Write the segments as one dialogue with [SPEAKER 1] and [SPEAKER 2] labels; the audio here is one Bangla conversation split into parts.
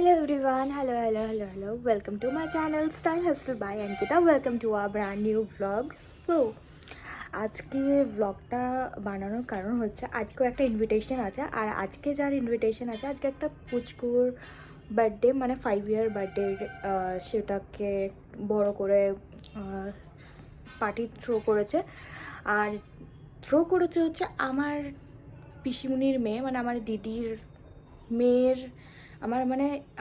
[SPEAKER 1] Hello everyone, hello. Welcome to my channel Style Hustle by Ankita. Welcome to our brand new vlog. So আজকের ব্লগটা বানানোর কারণ হচ্ছে আজকেও একটা ইনভিটেশন আছে। আর আজকে যার ইনভিটেশন আছে, আজকে একটা পুচকুর বার্থডে, মানে 5 ইয়ার বার্থডে। সেটাকে বড় করে পার্টি থ্রো করেছে। আর থ্রো করেছে হচ্ছে আমার পিসিমণির মেয়ে, মানে আমার দিদির মেয়ের,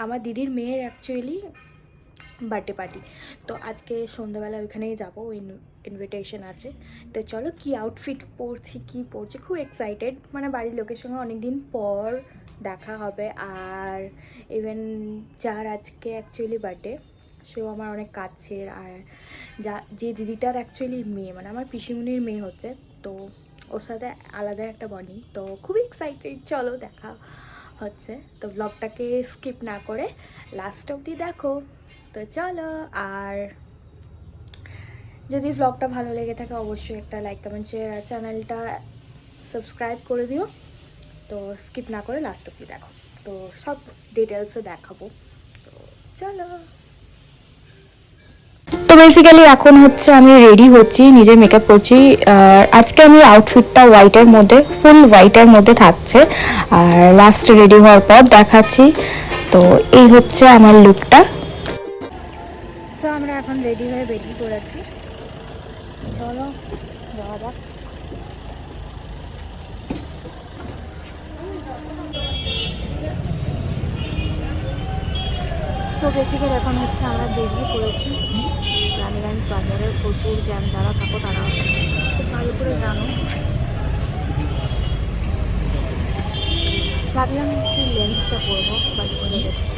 [SPEAKER 1] আমার দিদির মেয়ের অ্যাকচুয়ালি বার্থডে পার্টি। তো আজকে সন্ধ্যাবেলা ওইখানেই যাবো, ইনভিটেশন আছে। তো চলো কি আউটফিট পরছি, কি পরছি, খুব এক্সাইটেড। মানে বাড়ির লোকের সঙ্গে অনেকদিন পর দেখা হবে। আর ইভেন যার আজকে অ্যাকচুয়ালি বার্থডে, সেও আমার অনেক কাছের। আর যে দিদিটার অ্যাকচুয়ালি মেয়ে, মানে আমার পিসিমণির মেয়ে হচ্ছে, তো ওর সাথে আলাদা একটা বন্ডিং। তো খুবই এক্সাইটেড, চলো দেখা হচ্ছে। তো ব্লগটাকে স্কিপ না করে লাস্ট অবধি দেখো। তো চলো। আর যদি ব্লগটা ভালো লেগে থাকে অবশ্যই একটা লাইক, কমেন্ট, শেয়ার, আর চ্যানেলটা সাবস্ক্রাইব করে দিও। তো স্কিপ না করে লাস্ট অবধি দেখো, তো সব ডিটেলসে দেখাবো। তো চলো। তো বেসিক্যালি এখন হচ্ছে আমি রেডি হচ্ছি, নিজে মেকআপ করছি। আর আজকে আমি আউটফিটটা হোয়াইটের মধ্যে, ফুল হোয়াইটের মধ্যে থাকছে। আর লাস্ট রেডি হওয়ার পর দেখাচ্ছি। তো এই হচ্ছে আমার লুকটা। সো আমরা এখন রেডি হয়ে বেরিয়ে পড়েছি, চলো যাওয়া যাক। সো বেসিক্যালি এখন হচ্ছে আমরা বেরিয়ে পড়েছি। রানীগঞ্জ বাজারে প্রচুর জ্যাম, যারা থাকো তারা খুব ভালো করে জানো। ভাবলাম কি লেন্সটা পরবো, বাট পরে গেছি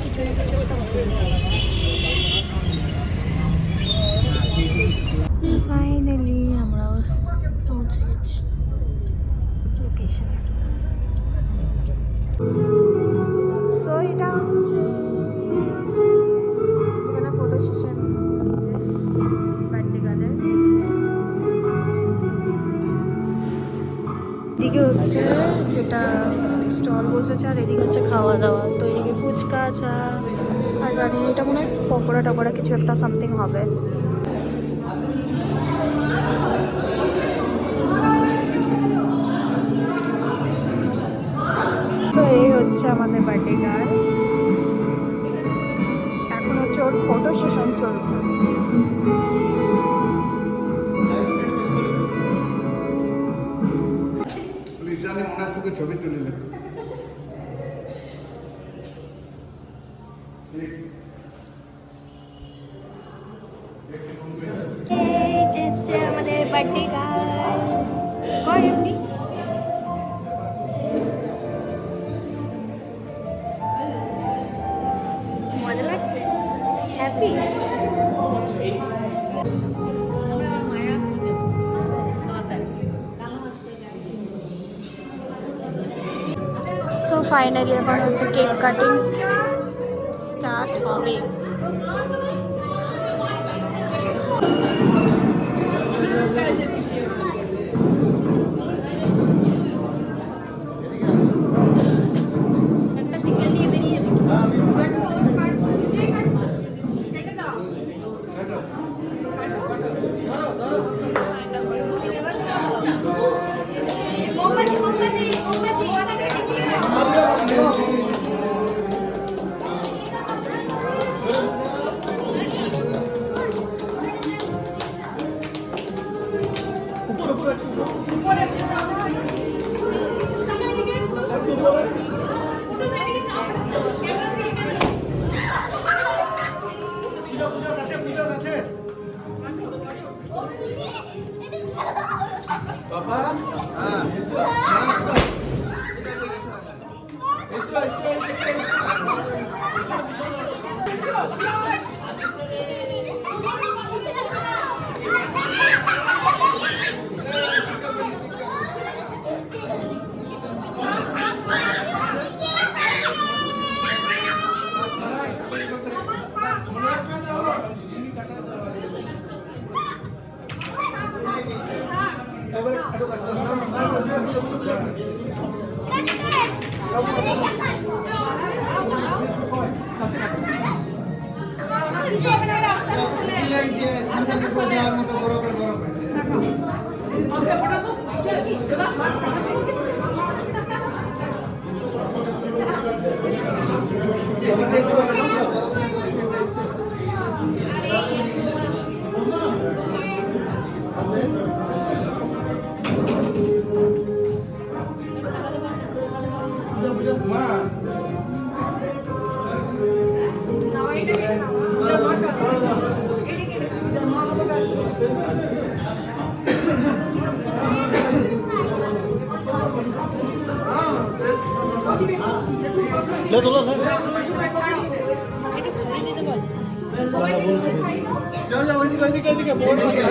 [SPEAKER 1] কিছু না কিছু একটা ফাইনালি আমরাও পৌঁছে গেছি লোকেশনে। সো এটা হচ্ছে যেখানে ফটো সেশন, বার্থডে গার্লের। এদিকে হচ্ছে যেটা স্টল বসেছে, আর এদিকে হচ্ছে খাওয়া দাওয়া। তো এদিকে ফুচকা, চা, আর জানি না এটা মনে হয় পকোড়া টকোড়া কিছু একটা সামথিং হবে। তো এই হচ্ছে আমাদের বার্থডে গার্ল। এখন হচ্ছে ওর ফটো সেশন চলছে।
[SPEAKER 2] ছবি তুলে
[SPEAKER 1] আমাদের বার্থডে গার্ল করে উনি। মজা লাগছে, হ্যাপি। সো ফাইনালি এখন হচ্ছে কেক কাটিং স্টার্ট হবে।
[SPEAKER 2] যাওয়ার মতো বরফের বরফে। মা ले दो ले जाओ जाओ इधर बोर्ड लगा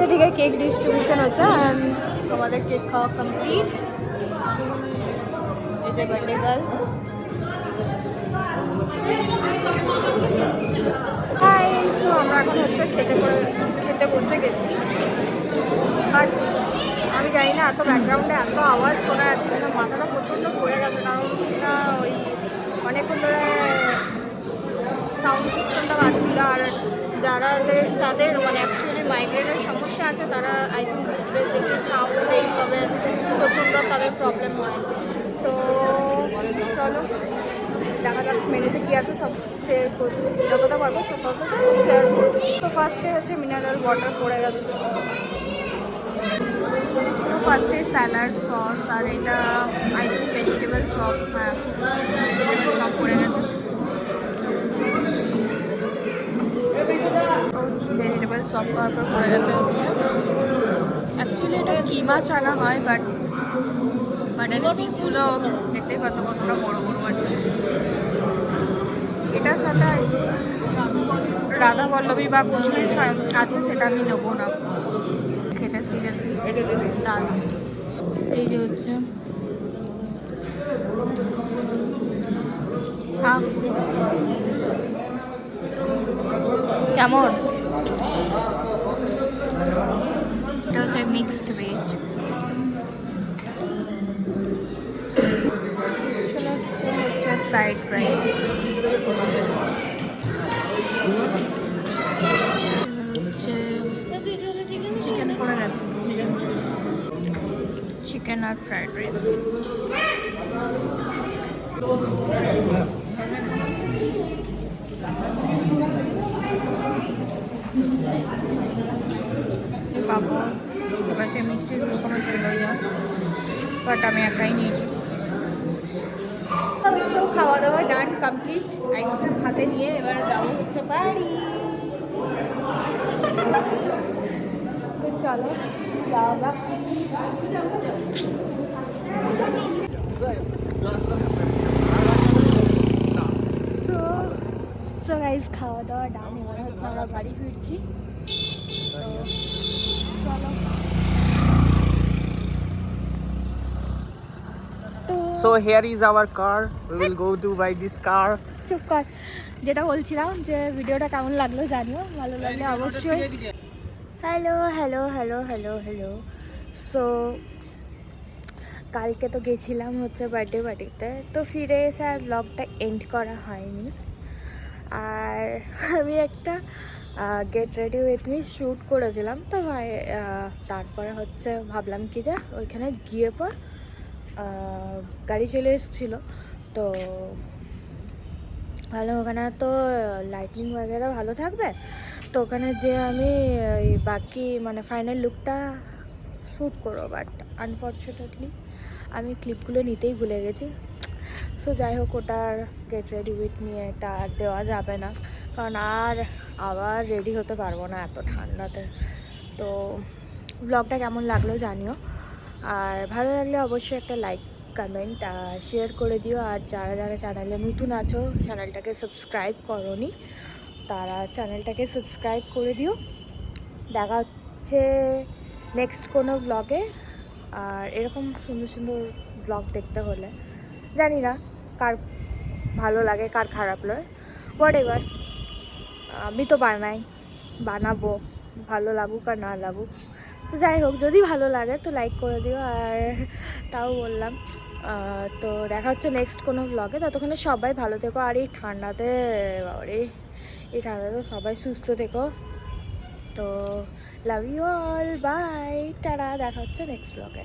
[SPEAKER 1] ঠিক আছে, কেক ডিস্ট্রিবিউশন হচ্ছে আর আমাদের কেক খাওয়া কমপ্লিট। এই যে বার্থডে গার্ল। হাই, সো আমরা এখন হচ্ছে খেতে বসে গেছি। বাট আমি জানি না এত ব্যাকগ্রাউন্ডে এত আওয়াজ শোনা যাচ্ছে, কিন্তু মাথাটা প্রচণ্ড পড়ে গেছে, কারণ না ওই অনেকক্ষণ ধরে সাউন্ড সিস্টেমটা বাজছিল। আর যাদের মানে অ্যাকচুয়ালি মাইগ্রেনের সমস্যা আছে তারা আই থিঙ্ক বুঝবে যে সাউন্ড এইভাবে প্রচণ্ড তাদের প্রবলেম হয়। তো চলো দেখা যাক মেনুতে কী আছে, সব শেয়ার করছি, যতটা পারবো ততটা শেয়ার করবো। তো ফার্স্টে হচ্ছে মিনারেল ওয়াটার পড়ে গেছে, তো ফার্স্টে স্যালাড সস, আর এটা আই থিঙ্ক ভেজিটেবল চপ। হ্যাঁ, ভেজিটেবল চপ পড়ে গেছে। ভেজিটেবল চপ করার পর পড়ে গেছে হচ্ছে অ্যাকচুয়ালি এটা কিমা চানা হয়, বাট মাটনের পিসগুলো দেখতেই পাচ্ছ কতটা বড় বড় আছে। এটার সাথে হয়তো রাধা বল্লভী বা কচুরি আছে, সেটা আমি নেবো না, খেতে সিরিয়াসলি দাল। এই যে হচ্ছে হ্যাঁ, কেমন? এটা হচ্ছে মিক্সড ভেজ। হচ্ছে ফ্রাইড রাইস, হচ্ছে চিকেন করে গেছে, চিকেন আর ফ্রাইড রাইস। পাবো এবার যে মিষ্টিগুলো কোনো ছিলই না, বাট আমি একাই নিয়েছি। সো খাওয়া দাওয়া ডান কমপ্লিট, আইসক্রিম হাতে নিয়ে এবার যাবো হচ্ছে বাড়ি। তো চলো যাওয়া যাক। সো গাইস খাওয়া দাওয়া ডান, এবার হচ্ছে আমরা বাড়ি ফিরছি। চলো।
[SPEAKER 3] So here is our car. We will go to buy this car.
[SPEAKER 1] চুপ কর, যেটা বলছিলাম যে ভিডিওটা কেমন লাগলো জানিও, ভালো লাগলে অবশ্যই। Hello hello hello hello hello. So কালকে তো গেছিলাম হচ্ছে বার্থডে পার্টিতে, তো ফিরে এসে আর ব্লগটা এন্ড করা হয়নি। আর আমি একটা get ready with me shoot করেছিলাম, তো ভাই তারপরে হচ্ছে ভাবলাম কি যে ওইখানে গিয়ে পর গাড়ি চলে এসেছিলো, তো ভালো ওখানে তো লাইটিং वगैरह ভালো থাকবে, তো ওখানে যে আমি ওই বাকি মানে ফাইনাল লুকটা শ্যুট করবো। বাট আনফর্চুনেটলি আমি ক্লিপগুলো নিতেই ভুলে গেছি। সো যাই হোক, ওটার গেট রেডি উইথ নিয়ে এটা আর দেওয়া যাবে না, কারণ আবার রেডি হতে পারবো না এত ঠান্ডাতে। তো ব্লগটা কেমন লাগলো জানিও, আর ভালো লাগলে অবশ্যই একটা লাইক কমেন্ট আর শেয়ার করে দিও। আর যারা যারা চ্যানেলে নতুন আছো, চ্যানেলটাকে সাবস্ক্রাইব করোনি, তারা চ্যানেলটাকে সাবস্ক্রাইব করে দিও। দেখা হচ্ছে নেক্সট কোনো ব্লগে। আর এরকম সুন্দর সুন্দর ব্লগ দেখতে হলে জানি না কার ভালো লাগে কার খারাপ লাগে, হোয়াট এভার, আমি তো বানাবো, ভালো লাগুক আর না লাগুক, তো যাই হোক, যদি ভালো লাগে তো লাইক করে দিও, আর তাও বললাম। তো দেখা হচ্ছে নেক্সট কোনো ব্লগে। ততক্ষণে সবাই ভালো থেকো, আর এই ঠান্ডাতে বাবারে, এই ঠান্ডাতে সবাই সুস্থ থেকো। তো love you all, bye, tata, দেখা হচ্ছে নেক্সট ব্লগে।